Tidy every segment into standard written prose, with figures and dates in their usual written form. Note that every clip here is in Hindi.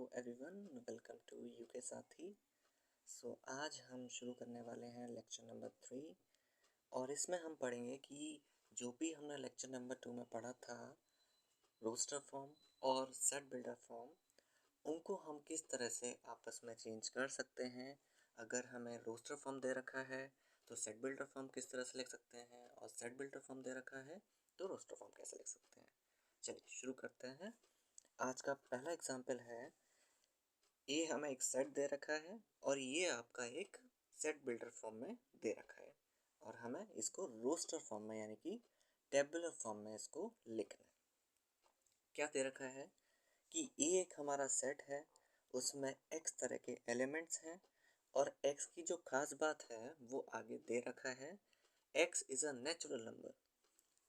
एवरीवन, वेलकम टू यूके साथी। आज हम शुरू करने वाले हैं लेक्चर नंबर 3 और इसमें हम पढ़ेंगे कि जो भी हमने लेक्चर नंबर 2 में पढ़ा था रोस्टर फॉर्म और सेट बिल्डर फॉर्म, उनको हम किस तरह से आपस में चेंज कर सकते हैं। अगर हमें रोस्टर फॉर्म दे रखा है तो सेट बिल्डर फॉर्म किस तरह से लिख सकते हैं, और सेट बिल्डर फॉर्म दे रखा है तो रोस्टर फॉर्म कैसे लिख सकते हैं। चलिए शुरू करते हैं। आज का पहला एग्जाम्पल है, ये हमें एक सेट दे रखा है और ये आपका एक सेट बिल्डर फॉर्म में दे रखा है और हमें इसको रोस्टर फॉर्म में यानी कि टेबुलर फॉर्म में इसको लिखना है। क्या दे रखा है कि ये एक हमारा सेट है, उसमें x तरह के एलिमेंट्स हैं और x की जो खास बात है वो आगे दे रखा है। x is a natural number,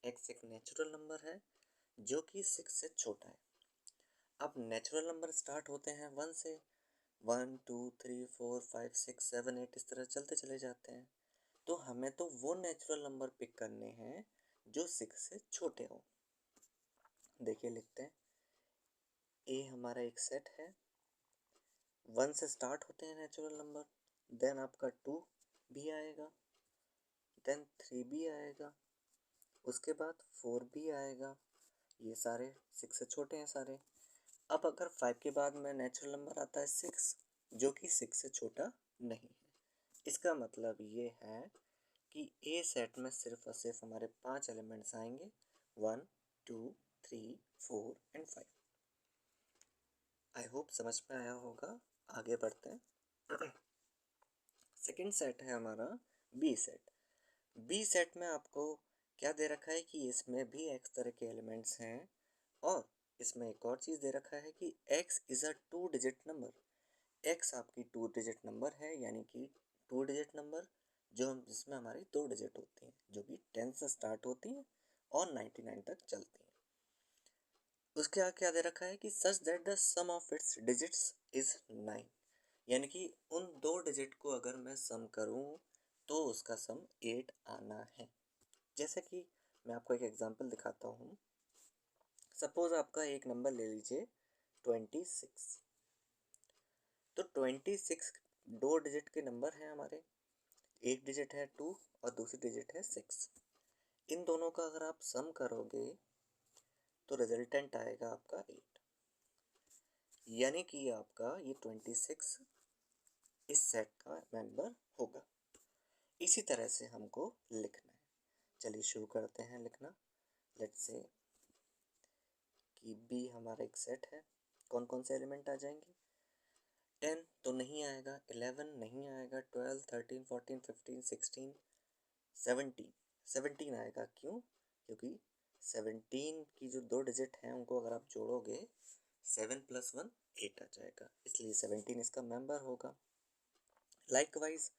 x एक नेचुरल नंबर है जो कि 6 से छोटा है। अब नेचुरल नंबर स्टार्ट होते हैं 1 से, 1 2 3 4 5 6 7 8 इस तरह चलते चले जाते हैं। तो हमें तो वो नेचुरल नंबर पिक करने हैं जो 6 से छोटे हों। देखिए लिखते हैं, ए हमारा एक सेट है, 1 से स्टार्ट होते हैं नेचुरल नंबर, देन आपका 2 भी आएगा, देन 3 भी आएगा, उसके बाद 4 भी आएगा। ये सारे 6 से छोटे हैं सारे। अब अगर 5 के बाद में नेचुरल नंबर आता है 6, जो कि 6 से छोटा नहीं है। इसका मतलब ये है कि ए सेट में सिर्फ और सिर्फ हमारे 5 एलिमेंट्स आएंगे, 1 2 3 4 एंड 5। आई होप समझ में आया होगा। आगे बढ़ते हैं। सेकंड सेट है हमारा बी सेट। बी सेट में आपको क्या दे रखा है कि इसमें भी एक्स तरह के एलिमेंट्स हैं और इसमें एक और चीज़ दे रखा है कि x is a 2 digit number. x आपकी 2 डिजिट नंबर है, यानी कि 2 डिजिट नंबर जिसमें हमारी 2 डिजिट होती हैं, जो कि 10 से स्टार्ट होती हैं और 99 तक चलती हैं। उसके आगे क्या दे रखा है कि such that the sum of its digits is 9, यानी कि उन 2 डिजिट को अगर मैं सम करूं तो उसका सम 8 आना है। जैसे कि मैं आपको एक एग्जांपल दिखाता हूं। सपोज आपका एक नंबर ले लीजिए 26। तो 26 2 डिजिट के नंबर हैं हमारे, एक डिजिट है 2 और दूसरी डिजिट है 6। इन दोनों का अगर आप सम करोगे तो रिजल्टेंट आएगा आपका 8, यानी कि आपका ये 26 इस सेट का मेंबर होगा। इसी तरह से हमको लिखना है। चलिए शुरू करते हैं लिखना। लेट्स से कि बी हमारा एक सेट है, कौन कौन से एलिमेंट आ जाएंगे। 10 तो नहीं आएगा, 11 नहीं आएगा, 12 13 14 15 16 17 आएगा। क्यों? क्योंकि 17 की जो 2 डिजिट हैं उनको अगर आप जोड़ोगे 7 + 1 8 आ जाएगा, इसलिए 17 इसका मेंबर होगा। लाइकवाइज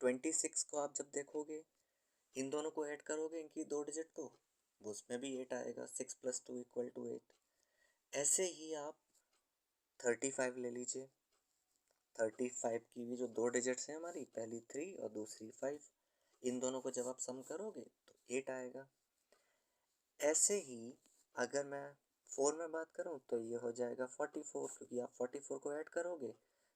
26 को आप जब देखोगे, इन दोनों को ऐड करोगे, इनकी 2 डिजिट को, वो उसमें भी 8 आएगा। 6 + 2 = 8। ऐसे ही आप 35 ले लीजिए। 35 की भी जो 2 डिजिट्स हैं हमारी, पहली 3 और दूसरी 5, इन दोनों को जब आप सम करोगे तो 8 आएगा। ऐसे ही अगर मैं 4 में बात करूं तो ये हो जाएगा 44, क्योंकि आप 44 को ऐड करोगे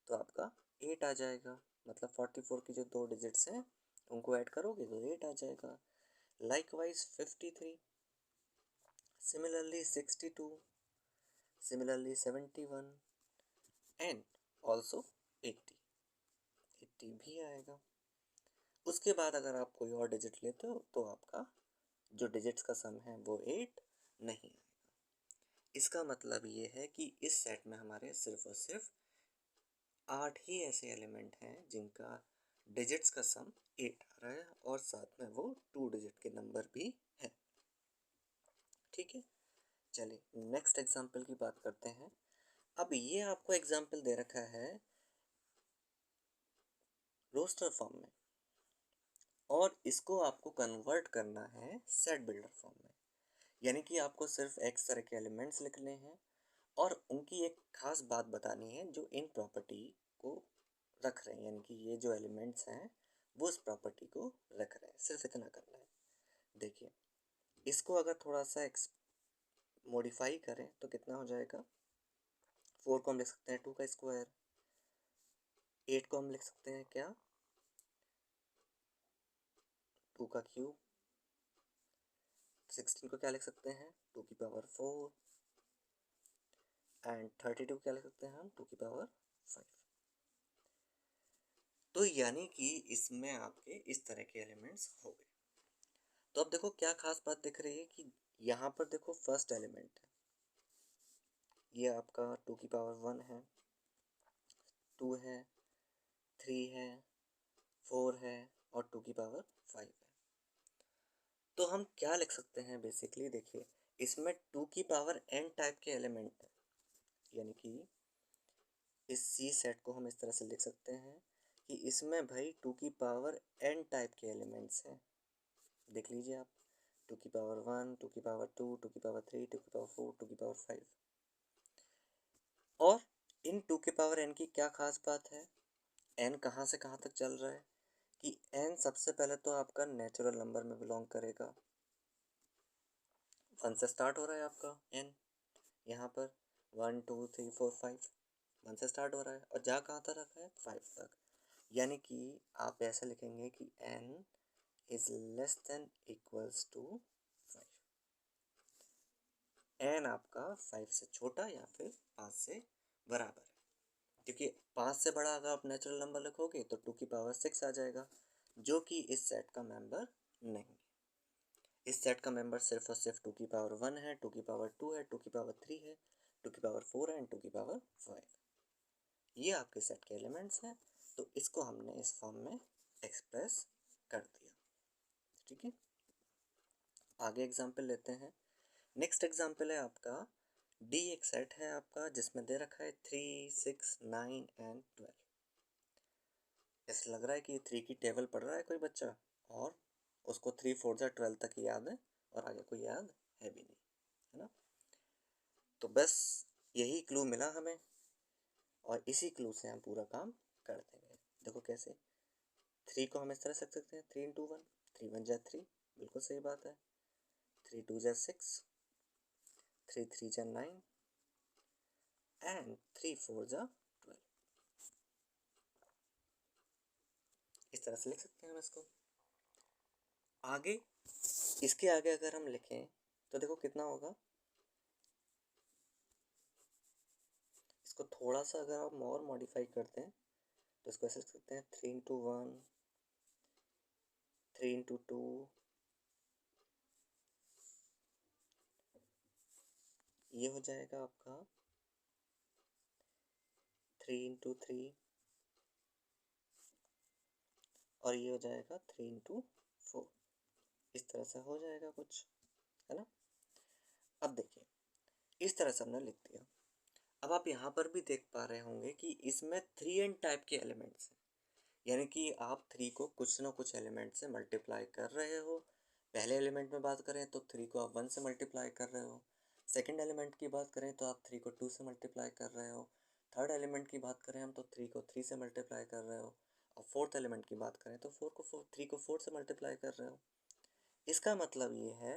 तो आपका 8 आ जाएगा। मतलब 44 की जो 2 डिजिट्स हैं उनको ऐड करोगे तो 8 आ जाएगा। Likewise 53, similarly 62, similarly 71 and also 80 भी आएगा। उसके बाद अगर आप कोई और डिजिट लेते हो तो आपका जो डिजिट्स का सम है वो 8 नहीं आएगा। इसका मतलब ये है कि इस सेट में हमारे सिर्फ और सिर्फ 8 ही ऐसे एलिमेंट हैं जिनका डिजिट्स का सम 8 आ रहा है और साथ में वो 2 डिजिट के नंबर भी हैं। ठीक है, चलिए नेक्स्ट एग्जांपल की बात करते हैं। अब ये आपको एग्जांपल दे रखा है रोस्टर फॉर्म में और इसको आपको कन्वर्ट करना है सेट बिल्डर फॉर्म में, यानी कि आपको सिर्फ एक्स तरह के एलिमेंट्स लिखने हैं और उनकी एक खास बात बतानी है जो इन प्रॉपर्टी को रख रहे हैं, यानी कि ये जो एलिमेंट्स हैं वो इस प्रॉपर्टी को रख रहे हैं। सिर्फ इतना करना है। देखिए इसको अगर थोड़ा सा मॉडिफाई करें तो कितना हो जाएगा, 4 को हम लिख सकते हैं 2 का स्क्वायर, 8 को हम लिख सकते हैं क्या 2 का क्यूब, 16 को क्या लिख सकते हैं 2 की पावर 4 एंड 32 क्या लिख सकते हैं हम 2 की पावर 5। तो यानी कि इसमें आपके इस तरह के एलिमेंट्स हो गए। तो अब देखो क्या खास बात दिख रही है कि यहाँ पर देखो फर्स्ट एलिमेंट है, ये आपका 2 की पावर 1 है, 2 है, 3 है, 4 है और 2 की पावर 5 है। तो हम क्या लिख सकते हैं बेसिकली, देखिए इसमें 2 की पावर n टाइप के एलिमेंट है, यानी कि इस सी सेट को हम इस तरह से लिख सकते हैं कि इसमें भाई 2 की पावर n टाइप के एलिमेंट्स हैं। देख लीजिए आप, 2 की पावर 1, 2 की पावर 2, 2 की पावर 3, 2 की पावर 4, 2 की पावर 5। और इन 2 की पावर n की क्या खास बात है, n कहाँ से कहाँ तक चल रहा है कि n सबसे पहले तो आपका नेचुरल नंबर में बिलोंग करेगा, 1 से स्टार्ट हो रहा है आपका n, यहाँ पर 1 2 3 4 5 1 से स्टार्ट हो रहा है और जा कहाँ तक है 5 तक। यानी कि आप ऐसे लिखेंगे कि n is less than equals to 5, n आपका 5 से छोटा या फिर 5 से बराबर है, क्योंकि 5 से बड़ा अगर आप नेचुरल नंबर लिखोगे तो 2 की पावर 6 आ जाएगा, जो कि इस सेट का मेंबर नहीं। इस सेट का मेंबर सिर्फ और सिर्फ 2 की पावर 1 है, 2 की पावर 2 है, 2 की पावर 3 है, 2 की पावर 4 है एंड 2 की पावर 5। ये आपके सेट के एलिमेंट्स हैं, तो इसको हमने इस फॉर्म में एक्सप्रेस कर दिया। ठीक है, आगे एग्जाम्पल लेते हैं। नेक्स्ट एग्जाम्पल है आपका डी, एक सेट है आपका जिसमें दे रखा है 3 6 9 एंड 12। ऐसा लग रहा है कि 3 की टेबल पढ़ रहा है कोई बच्चा और उसको 3 4 जा 12 तक याद है और आगे कोई याद है भी नहीं, है ना। तो बस यही क्लू मिला हमें और इसी क्लू से हम पूरा काम कर देंगे। देखो कैसे, 3 को हम इस तरह से रख सकते हैं 3 इंटू 1, 3 1 जा 3, बिल्कुल सही बात है, 3 2 जा 6, 3 3 जा 9 एंड 3 4 जा 12। इस तरह से लिख सकते हैं हम इसको। आगे इसके आगे अगर हम लिखें तो देखो कितना होगा, इसको थोड़ा सा अगर हम और मॉडिफाई करते हैं तो इसको ऐसे लिख सकते हैं 3 इंटू 1, 3 इंटू 2, ये हो जाएगा आपका 3 इंटू 3 और ये हो जाएगा 3 इंटू 4। इस तरह से हो जाएगा कुछ, है ना। अब देखिए इस तरह से हमने लिख दिया। अब आप यहाँ पर भी देख पा रहे होंगे कि इसमें 3n टाइप के एलिमेंट्स हैं, यानी कि आप 3 को कुछ ना कुछ एलिमेंट से मल्टीप्लाई कर रहे हो। पहले एलिमेंट में बात करें तो 3 को आप 1 से मल्टीप्लाई कर रहे हो, सेकंड एलिमेंट की बात करें तो आप 3 को 2 से मल्टीप्लाई कर रहे हो, थर्ड एलिमेंट की बात करें हम तो 3 को 3 से मल्टीप्लाई कर रहे हो और फोर्थ एलिमेंट की बात करें तो 3 को 4 से मल्टीप्लाई कर रहे हो। इसका मतलब ये है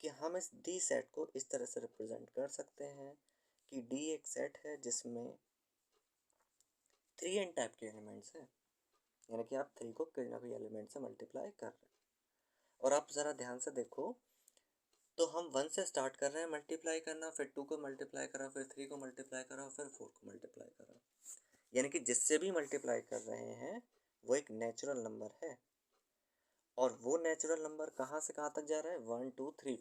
कि हम इस डी सेट को इस तरह से रिप्रेजेंट कर सकते हैं कि डी एक सेट है जिसमें 3n टाइप के एलिमेंट्स हैं, यानी कि आप 3 को कोई ना कोई एलिमेंट से मल्टीप्लाई कर रहे हैं। और आप ज़रा ध्यान से देखो तो हम 1 से स्टार्ट कर रहे हैं मल्टीप्लाई करना, फिर 2 को मल्टीप्लाई करा, फिर 3 को मल्टीप्लाई करा, फिर 4 को मल्टीप्लाई करा, यानी कि जिससे भी मल्टीप्लाई कर रहे हैं वो एक नेचुरल नंबर है और वो नेचुरल नंबर कहाँ से कहाँ तक जा रहा है 1 2 3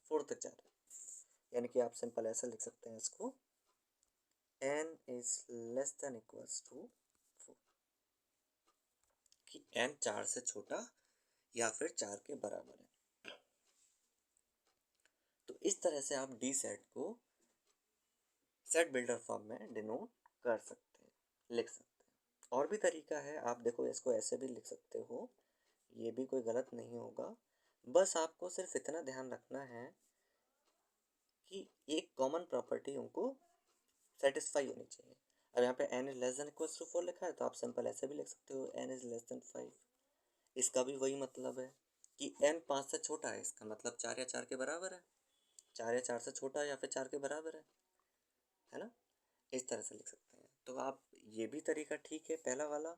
4 तक जा रहा है। यानी कि आप सिंपल ऐसा लिख सकते हैं इसको, n is less than equals to 4, कि n 4 से छोटा या फिर 4 के बराबर है। तो इस तरह से आप डी सेट को सेट बिल्डर फॉर्म में डिनोट कर सकते हैं, लिख सकते हैं। और भी तरीका है, आप देखो इसको ऐसे भी लिख सकते हो, ये भी कोई गलत नहीं होगा। बस आपको सिर्फ इतना ध्यान रखना है कि एक कॉमन प्रॉपर्टी उनको सेटिस्फाई होनी चाहिए। अब यहाँ पे n is less than equals to 4 लिखा है तो आप सिंपल ऐसे भी लिख सकते हो n इज लेस देन 5। इसका भी वही मतलब है कि n 5 से छोटा है, इसका मतलब 4 या 4 के बराबर है, 4 या 4 से छोटा है या फिर 4 के बराबर है ना। इस तरह से लिख सकते हैं। तो आप ये भी तरीका ठीक है, पहला वाला,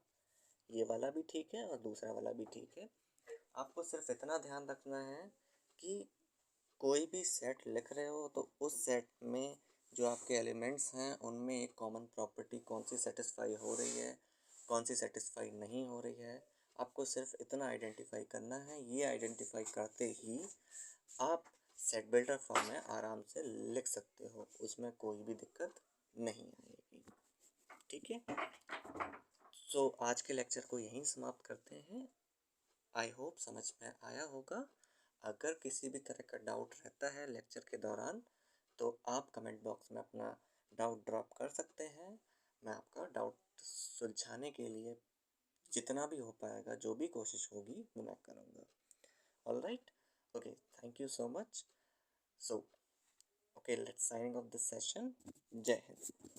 ये वाला भी ठीक है और दूसरा वाला भी ठीक है। आपको सिर्फ इतना ध्यान रखना है कि कोई भी सेट लिख रहे हो तो उस सेट में जो आपके एलिमेंट्स हैं उनमें एक कॉमन प्रॉपर्टी कौन सी सेटिस्फाई हो रही है, कौन सी सेटिस्फाई नहीं हो रही है, आपको सिर्फ इतना आइडेंटिफाई करना है। ये आइडेंटिफाई करते ही आप सेट बिल्डर फॉर्म में आराम से लिख सकते हो, उसमें कोई भी दिक्कत नहीं आएगी। ठीक है, सो आज के लेक्चर को यहीं समाप्त करते हैं। आई होप समझ में आया होगा। अगर किसी भी तरह का डाउट रहता है लेक्चर के दौरान तो आप कमेंट बॉक्स में अपना डाउट ड्रॉप कर सकते हैं। मैं आपका डाउट सुलझाने के लिए जितना भी हो पाएगा, जो भी कोशिश होगी वो मैं करूँगा। All right, okay, thank you so much. So okay, let's signing off this session. जय हिंद।